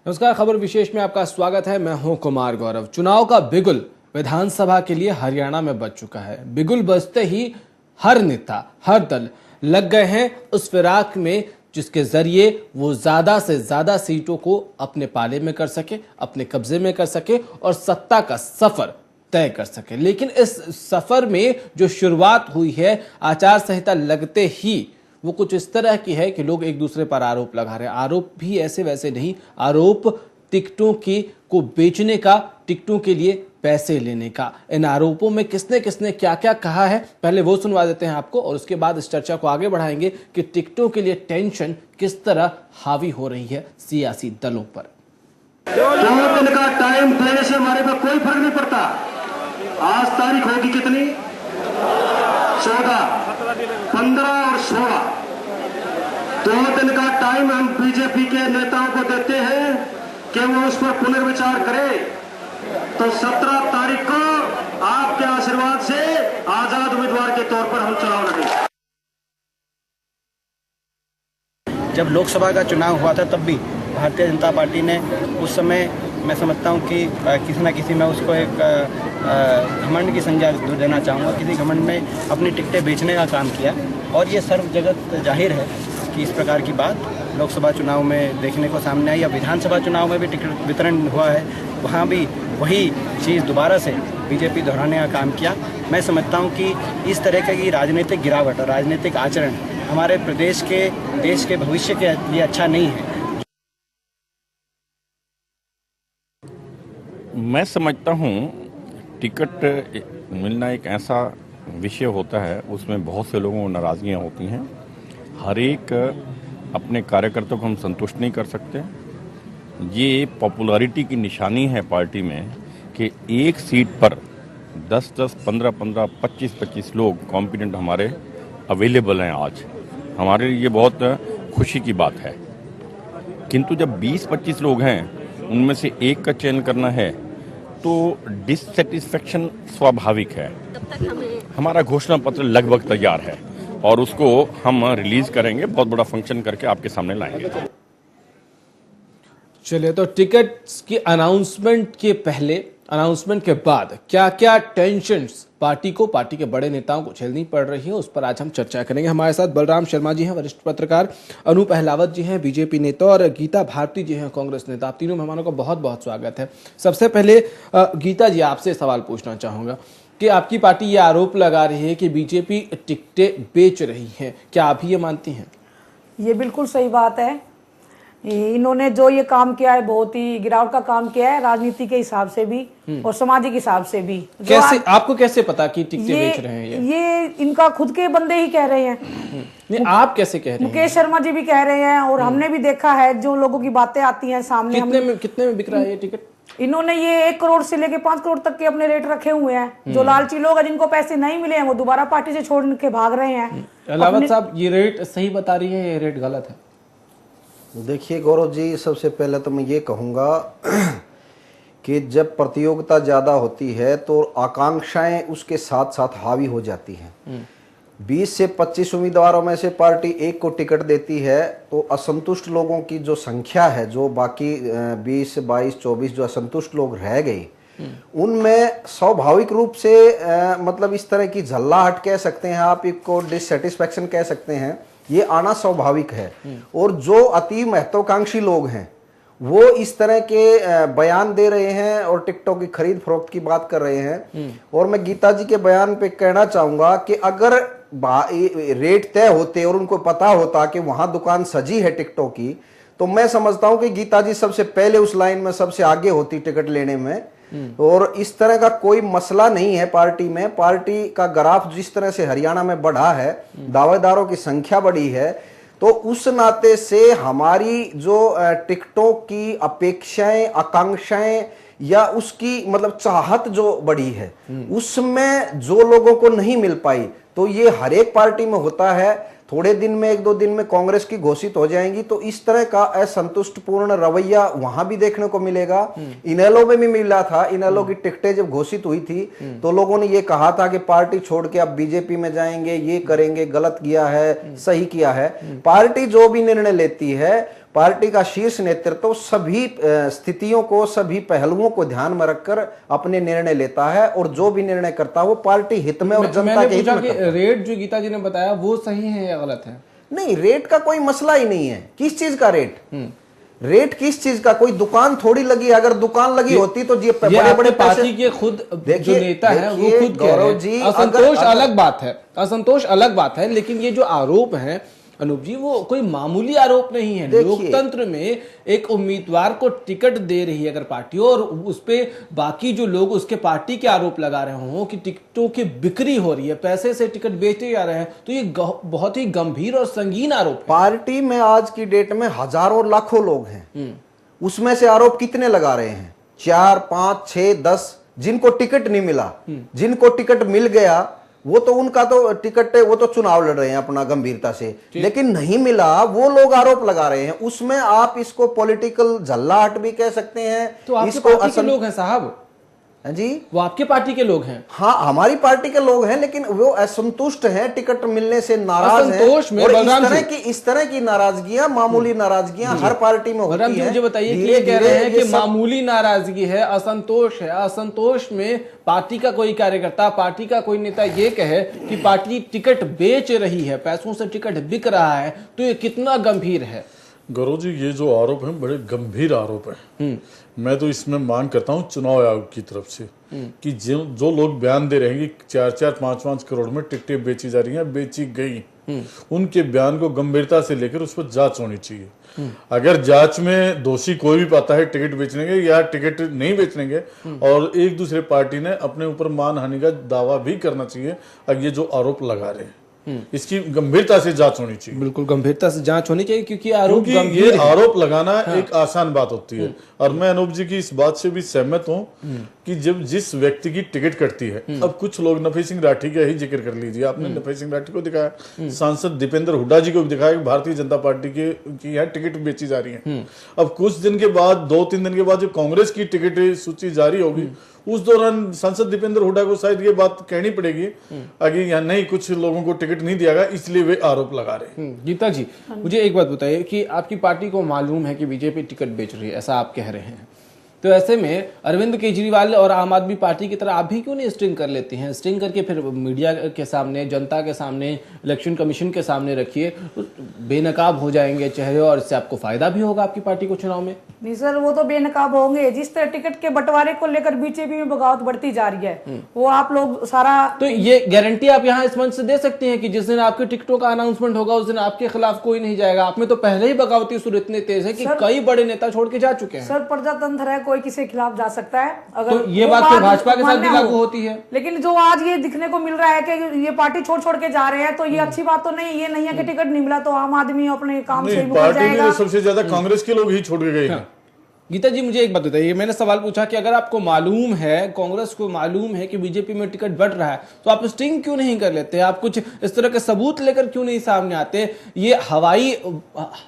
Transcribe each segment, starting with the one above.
नमस्कार, खबर विशेष में आपका स्वागत है। मैं हूं कुमार गौरव। चुनाव का बिगुल विधानसभा के लिए हरियाणा में बज चुका है। बिगुल बजते ही हर नेता, हर दल लग गए हैं उस फिराक में जिसके जरिए वो ज्यादा से ज्यादा सीटों को अपने पाले में कर सके, अपने कब्जे में कर सके और सत्ता का सफर तय कर सके। लेकिन इस सफर में जो शुरुआत हुई है, आचार संहिता लगते ही वो कुछ इस तरह की है कि लोग एक दूसरे पर आरोप लगा रहे हैं। आरोप भी ऐसे वैसे नहीं, आरोप टिकटों की को बेचने का, टिकटों के लिए पैसे लेने का। इन आरोपों में किसने किसने क्या क्या कहा है, पहले वो सुनवा देते हैं आपको और उसके बाद इस चर्चा को आगे बढ़ाएंगे कि टिकटों के लिए टेंशन किस तरह हावी हो रही है सियासी दलों पर। 2 दिन का टाइम देने से हमारे पर कोई फर्क नहीं पड़ता। आज तारीख होगी कितनी? 14, 15 और 16। 2 दिन का टाइम हम बीजेपी के नेताओं को देते हैं कि वो उस पर पुनर्विचार करें। तो 17 तारीख को आपके आशीर्वाद से आजाद उम्मीदवार के तौर पर हम चुनाव लड़ेंगे। जब लोकसभा का चुनाव हुआ था तब भी भारतीय जनता पार्टी ने उस समय, मैं समझता हूं कि किसी न किसी में उसको एक घमंड की संज्ञा देना चाहूँगा, किसी घमंड में अपनी टिकटें बेचने का काम किया। और ये सर्व जगत जाहिर है कि इस प्रकार की बात लोकसभा चुनाव में देखने को सामने आई। या विधानसभा चुनाव में भी टिकट वितरण हुआ है, वहाँ भी वही चीज़ दोबारा से बीजेपी दोहराने का काम किया। मैं समझता हूँ कि इस तरह की राजनीतिक गिरावट और राजनीतिक आचरण हमारे प्रदेश के, देश के भविष्य के लिए अच्छा नहीं है। मैं समझता हूँ टिकट मिलना एक ऐसा विषय होता है, उसमें बहुत से लोगों को नाराज़गियाँ होती हैं। हर एक अपने कार्यकर्ताओं को हम संतुष्ट नहीं कर सकते। ये पॉपुलैरिटी की निशानी है पार्टी में कि एक सीट पर 10-10, 15-15, 25-25 लोग कॉम्पिटेंट हमारे अवेलेबल हैं। आज हमारे लिए बहुत खुशी की बात है। किंतु जब 20-25 लोग हैं, उनमें से एक का चयन करना है तो डिससेटिस्फेक्शन स्वाभाविक है। हमारा घोषणा पत्र लगभग तैयार है और उसको हम रिलीज करेंगे, बहुत बड़ा फंक्शन करके आपके सामने लाएंगे। चलिए, तो टिकट्स की अनाउंसमेंट के पहले, अनाउंसमेंट के बाद क्या क्या टेंशन्स पार्टी को, पार्टी के बड़े नेताओं को झेलनी पड़ रही है, उस पर आज हम चर्चा करेंगे। हमारे साथ बलराम शर्मा जी हैं, वरिष्ठ पत्रकार, अनूप अहलावत जी हैं, बीजेपी नेता, और गीता भारती जी हैं, कांग्रेस नेता। आप तीनों मेहमानों का बहुत बहुत स्वागत है। सबसे पहले गीता जी, आपसे सवाल पूछना चाहूंगा कि आपकी पार्टी ये आरोप लगा रही है कि बीजेपी टिकटें बेच रही है, क्या आप ये मानती हैं? ये बिल्कुल सही बात है। इन्होंने जो ये काम किया है, बहुत ही गिरावट का काम किया है, राजनीति के हिसाब से भी और सामाजिक हिसाब से भी। कैसे, आपको कैसे पता कि टिकटें बेच रहे हैं? ये इनका खुद के बंदे ही कह रहे हैं। नहीं, आप कैसे कह रहे हैं? मुकेश शर्मा जी भी कह रहे हैं और हमने भी देखा है, जो लोगों की बातें आती हैं सामने। कितने में बिक रहा है ये टिकट? इन्होंने ये 1 करोड़ से लेके 5 करोड़ तक के अपने रेट रखे हुए हैं। जो लालची लोग हैं, जिनको पैसे नहीं मिले हैं, वो दोबारा पार्टी से छोड़ के भाग रहे हैं। अहलावत साहब, ये रेट सही बता रही है, ये रेट गलत है? देखिए गौरव जी, सबसे पहले तो मैं ये कहूँगा कि जब प्रतियोगिता ज़्यादा होती है तो आकांक्षाएं उसके साथ साथ हावी हो जाती हैं। 20 से 25 उम्मीदवारों में से पार्टी एक को टिकट देती है तो असंतुष्ट लोगों की जो संख्या है, जो बाकी 20, 22, 24 जो असंतुष्ट लोग रह गए, उनमें स्वाभाविक रूप से मतलब इस तरह की झल्लाहट कह सकते हैं आप, इसको डिससेटिस्फैक्शन कह सकते हैं, ये आना स्वाभाविक है। और जो अति महत्वाकांक्षी लोग हैं वो इस तरह के बयान दे रहे हैं और टिकटों की खरीद फरोख्त की बात कर रहे हैं। और मैं गीता जी के बयान पे कहना चाहूंगा कि अगर रेट तय होते और उनको पता होता कि वहां दुकान सजी है टिकटों की, तो मैं समझता हूं कि गीता जी सबसे पहले उस लाइन में सबसे आगे होती टिकट लेने में। और इस तरह का कोई मसला नहीं है पार्टी में। पार्टी का ग्राफ जिस तरह से हरियाणा में बढ़ा है, दावेदारों की संख्या बढ़ी है, तो उस नाते से हमारी जो टिकटों की अपेक्षाएं, आकांक्षाएं या उसकी मतलब चाहत जो बढ़ी है, उसमें जो लोगों को नहीं मिल पाई, तो ये हर एक पार्टी में होता है। थोड़े दिन में, 1-2 दिन में कांग्रेस की घोषित हो जाएंगी, तो इस तरह का असंतुष्टपूर्ण रवैया वहां भी देखने को मिलेगा। इनेलो में भी मिला था। इनेलो की टिकटें जब घोषित हुई थी तो लोगों ने ये कहा था कि पार्टी छोड़ के अब बीजेपी में जाएंगे, ये करेंगे, गलत किया है, सही किया है। पार्टी जो भी निर्णय लेती है, पार्टी का शीर्ष नेतृत्व सभी स्थितियों को, सभी पहलुओं को ध्यान में रखकर अपने निर्णय लेता है, और जो भी निर्णय करता है वो पार्टी हित में और जनता के हित में करता है। रेट जो गीता जी ने बताया वो सही है या गलत है? नहीं, रेट का कोई मसला ही नहीं है। किस चीज का रेट? रेट किस चीज का? कोई दुकान थोड़ी लगी है। अगर दुकान लगी होती तो ये बड़े बड़े पार्टी के खुद जो नेता है वो खुद कह रहे हैं। असंतोष अलग बात है, असंतोष अलग बात है, लेकिन ये जो आरोप है अनूप जी वो कोई मामूली आरोप नहीं है। लोकतंत्र में एक उम्मीदवार को टिकट दे रही है अगर पार्टी, और उस पे बाकी जो लोग उसके पार्टी के आरोप लगा रहे हो कि टिकटों की बिक्री हो रही है, पैसे से टिकट बेचे जा रहे हैं, तो ये बहुत ही गंभीर और संगीन आरोप है। पार्टी में आज की डेट में हजारों लाखों लोग हैं, उसमें से आरोप कितने लगा रहे हैं? 4, 5, 6, 10। जिनको टिकट नहीं मिला, जिनको टिकट मिल गया वो तो उनका तो टिकट है, वो तो चुनाव लड़ रहे हैं अपना गंभीरता से, लेकिन नहीं मिला वो लोग आरोप लगा रहे हैं। उसमें आप इसको पॉलिटिकल झल्लाहट भी कह सकते हैं। तो आपके इसको पार्टी के लोग हैं साहब? जी, वो आपके पार्टी के लोग हैं? हाँ, हमारी पार्टी के लोग हैं, लेकिन वो असंतुष्ट हैं, टिकट मिलने से नाराज हैं। और इस तरह की नाराजगियां, मामूली नाराजगियां हर पार्टी में होती हैं। मुझे बताइए कि ये कह रहे हैं कि मामूली नाराजगी है, असंतोष है, असंतोष में पार्टी का कोई कार्यकर्ता, पार्टी का कोई नेता ये कहे कि पार्टी टिकट बेच रही है, पैसों से टिकट बिक रहा है, तो ये कितना गंभीर है? गौरव जी, ये जो आरोप है बड़े गंभीर आरोप है। मैं तो इसमें मांग करता हूँ चुनाव आयोग की तरफ से कि जो लोग बयान दे रहे हैं कि 4-4, 5-5 करोड़ में टिकटें बेची जा रही हैं, बेची गई, उनके बयान को गंभीरता से लेकर उस पर जांच होनी चाहिए। अगर जांच में दोषी कोई भी पाता है टिकट बेचने के या टिकट नहीं बेचने के, और एक दूसरे पार्टी ने अपने ऊपर मानहानि का दावा भी करना चाहिए। अब ये जो आरोप लगा रहे हैं इसकी गंभीरता से जांच होनी चाहिए। बिल्कुल गंभीरता से जांच होनी चाहिए, क्योंकि आरोप ये आरोप लगाना एक आसान बात होती है। और मैं अनूप जी की इस बात से भी सहमत हूँ कि जब जिस व्यक्ति की टिकट कटती है, अब कुछ लोग नफी सिंह राठी का ही जिक्र कर लीजिए, आपने नफी सिंह राठी को दिखाया, सांसद दीपेंद्र हुड्डा जी को भी दिखाया कि भारतीय जनता पार्टी की यहाँ टिकट बेची जा रही है। अब कुछ दिन के बाद, 2-3 दिन के बाद जब कांग्रेस की टिकट सूची जारी होगी, उस दौरान सांसद दीपेंद्र हुड्डा को शायद ये बात कहनी पड़ेगी कि यहाँ नहीं, कुछ लोगों को टिकट नहीं दिया गया, इसलिए वे आरोप लगा रहे हैं। गीता जी, मुझे एक बात बताइए कि आपकी पार्टी को मालूम है कि बीजेपी टिकट बेच रही है, ऐसा आप कह रहे हैं, तो ऐसे में अरविंद केजरीवाल और आम आदमी पार्टी की तरह आप भी क्यों नहीं स्ट्रिंग कर लेते हैं? स्ट्रिंग करके फिर मीडिया के सामने, जनता के सामने, इलेक्शन कमीशन के सामने रखिए, बेनकाब हो जाएंगे चेहरे और इससे आपको फायदा भी होगा आपकी पार्टी को चुनाव में। नहीं सर, वो तो बेनकाब होंगे। जिस तरह टिकट के बंटवारे को लेकर बीजेपी में बगावत बढ़ती जा रही है, वो आप लोग सारा, तो ये गारंटी आप यहाँ इस मंच से दे सकते हैं कि जिस दिन आपके टिकटों का अनाउंसमेंट होगा उस दिन आपके खिलाफ कोई नहीं जाएगा? आप में तो पहले ही बगावती सुर इतने तेज है कि कई बड़े नेता छोड़ के जा चुके हैं। सर, प्रजातंत्र है, कोई किसी के खिलाफ जा सकता है। अगर तो ये बात फिर भाजपा के साथ भी लागू होती है। लेकिन जो आज ये दिखने को मिल रहा है कि ये पार्टी छोड़ छोड़ के जा रहे हैं, तो ये अच्छी बात तो नहीं। ये नहीं है कि टिकट नहीं मिला तो आम आदमी अपने काम से मुकर जाएगा। सबसे ज्यादा कांग्रेस के लोग ही छोड़ के गए हैं। गीता जी, मुझे एक बात बताइए, मैंने सवाल पूछा कि अगर आपको मालूम है, कांग्रेस को मालूम है कि बीजेपी में टिकट बढ़ रहा है, तो आप स्टिंग क्यों नहीं कर लेते? आप कुछ इस तरह के सबूत लेकर क्यों नहीं सामने आते? ये हवाई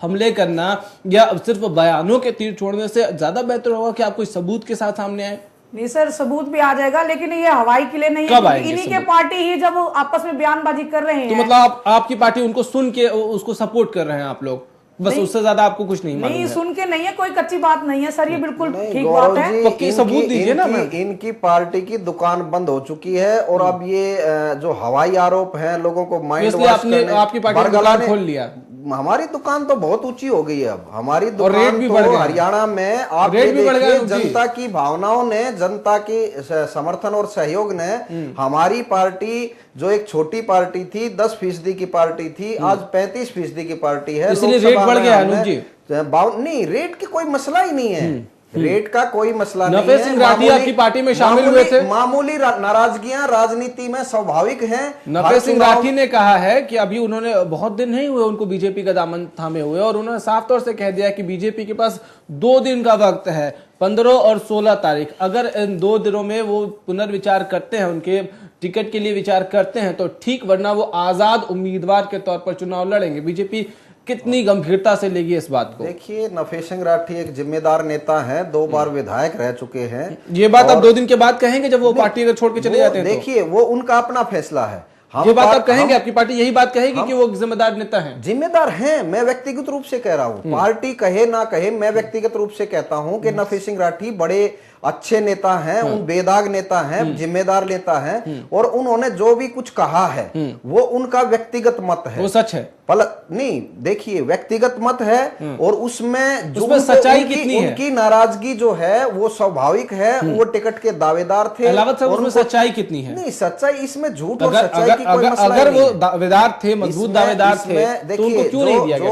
हमले करना या सिर्फ बयानों के तीर छोड़ने से ज्यादा बेहतर होगा कि आप कोई सबूत के साथ सामने आए। नहीं सर, सबूत भी आ जाएगा, लेकिन ये हवाई किले नहीं है। इन्हीं के पार्टी ही जब आपस में बयानबाजी कर रहे हैं, तो मतलब आपकी पार्टी उनको सुन के उसको सपोर्ट कर रहे हैं आप लोग, बस उससे ज्यादा आपको कुछ नहीं मालूम है? नहीं, सुन के नहीं है, कोई कच्ची बात नहीं है सर, ये बिल्कुल ठीक बात है। पक्की सबूत दीजिए ना। इनकी पार्टी की दुकान बंद हो चुकी है, और अब ये जो हवाई आरोप हैं लोगों को माइंड वॉश करने, आपकी पार्टी ने दुकान खोल लिया। हमारी दुकान तो बहुत ऊंची हो गई है। अब हमारी दुकान तो हरियाणा में आप देखिए, जनता की भावनाओं ने, जनता की समर्थन और सहयोग ने हमारी पार्टी, जो एक छोटी पार्टी थी, 10% की पार्टी थी, आज 35% की पार्टी है। इसलिए रेट बढ़ गया अनुज जी। नहीं, रेट की कोई मसला ही नहीं है। रेट का कोई मसला नहीं नफे सिंह राठी आपकी पार्टी में शामिल हुए थे। मामूली नाराजगियां राजनीति में स्वाभाविक हैं। नफे सिंह राठी ने कहा है कि अभी उन्होंने, बहुत दिन नहीं हुए उनको बीजेपी का दामन थामे हुए, और उन्होंने साफ तौर से कह दिया कि बीजेपी के पास 2 दिन का वक्त है, 15 और 16 तारीख। अगर इन 2 दिनों में वो पुनर्विचार करते हैं, उनके टिकट के लिए विचार करते हैं तो ठीक, वरना वो आजाद उम्मीदवार के तौर पर चुनाव लड़ेंगे। बीजेपी कितनी गंभीरता से लेगी इस बात को? देखिए, नफे सिंह राठी एक जिम्मेदार नेता हैं, 2 बार विधायक रह चुके हैं। ये बात आप 2 दिन के बाद कहेंगे जब वो पार्टी अगर छोड़ के चले जाते हैं? देखिए, वो उनका अपना फैसला है। ये बात आप कहेंगे, आपकी पार्टी यही बात कहेगी कि वो जिम्मेदार नेता हैं? जिम्मेदार हैं, मैं व्यक्तिगत रूप से कह रहा हूं, पार्टी कहे ना कहे, मैं व्यक्तिगत रूप से कहता हूं कि नरसिंह सिंह राठी बड़े अच्छे नेता हैं, उन बेदाग नेता हैं, जिम्मेदार नेता हैं, और उन्होंने जो भी कुछ कहा है वो उनका व्यक्तिगत मत है, वो सच है। नहीं, देखिए व्यक्तिगत मत है, और उसमें सच्चाई कितनी है? उनकी नाराजगी जो है वो स्वाभाविक है, वो टिकट के दावेदार थे। अलावत साहब, उसमें सच्चाई कितनी है? नहीं, सच्चाई इसमें झूठ और सच्चाई की कोई मसला अगर नहीं वो है। दावेदार थे, मजबूत दावेदार थे, तो उनको क्यों नहीं दिया गया?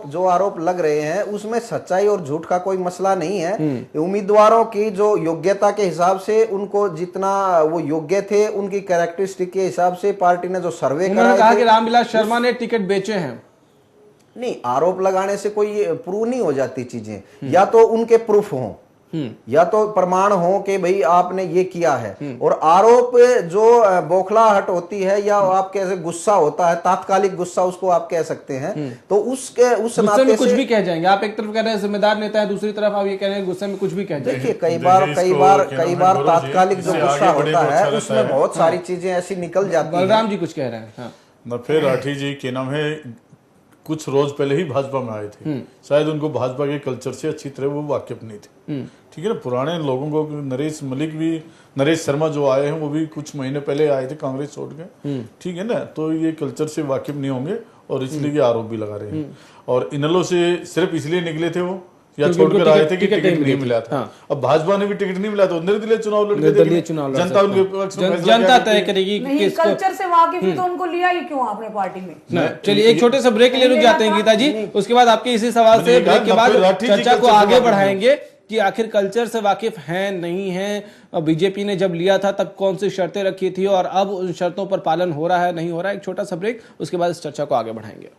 जो आरोप लग रहे हैं उसमें सच्चाई और झूठ का कोई मसला नहीं है। उम्मीदवारों की जो योग्यता के हिसाब से, उनको जितना वो योग्य थे, उनकी कैरेक्टरिस्टिक के हिसाब से पार्टी ने जो सर्वे कहा कि रामविलास शर्मा ने टिकट बेचे हैं। नहीं, आरोप लगाने से कोई प्रूव नहीं हो जाती चीजें, या तो उनके प्रूफ हों, या तो प्रमाण हो कि भाई आपने ये किया है। और आरोप जो बौखलाहट होती है, या आप कैसे गुस्सा होता है, तात्कालिक गुस्सा उसको आप कह सकते हैं, तो उस नाते से कुछ भी कह जाएंगे। आप एक तरफ कह रहे हैं जिम्मेदार नेता है, दूसरी तरफ आप ये कह रहे हैं गुस्से में कुछ भी कह जाएंगे। देखिए, कई बार तात्कालिक जो गुस्सा होता है उसमें बहुत सारी चीजें ऐसी निकल जाती है। बलराम जी कुछ कह रहे हैं। न फिर राठी जी के नाम है, कुछ रोज पहले ही भाजपा में आए थे, शायद उनको भाजपा के कल्चर से अच्छी तरह वो वाकिफ नहीं थे। ठीक है ना, पुराने लोगों को, नरेश शर्मा जो आए हैं वो भी कुछ महीने पहले आए थे कांग्रेस छोड़ के, ठीक है ना, तो ये कल्चर से वाकिफ नहीं होंगे, और इसलिए ये आरोप भी लगा रहे हैं। और इनेलो से सिर्फ इसलिए निकले थे वो, या छोड़कर आए थे कि टिकट नहीं मिला था। अब भाजपा ने भी टिकट नहीं मिला तो निर्दलीय चुनाव लड़ के जनता उनके पक्ष में जनता तय करेगी। नहीं, कल्चर से वाकिफ ही तो उनको लिया ही क्यों आपने पार्टी में? चलिए एक छोटे से ब्रेक के लिए रुक जाते हैं गीता जी, उसके बाद आपके इसी सवाल से ब्रेक के बाद चर्चा को आगे बढ़ाएंगे कि आखिर कल्चर से वाकिफ हैं नहीं हैं। बीजेपी ने जब लिया था तब कौन सी शर्तें रखी थी, और अब उन शर्तों पर पालन हो रहा है नहीं हो रहा है। एक छोटा सा ब्रेक, उसके बाद इस चर्चा को आगे बढ़ाएंगे।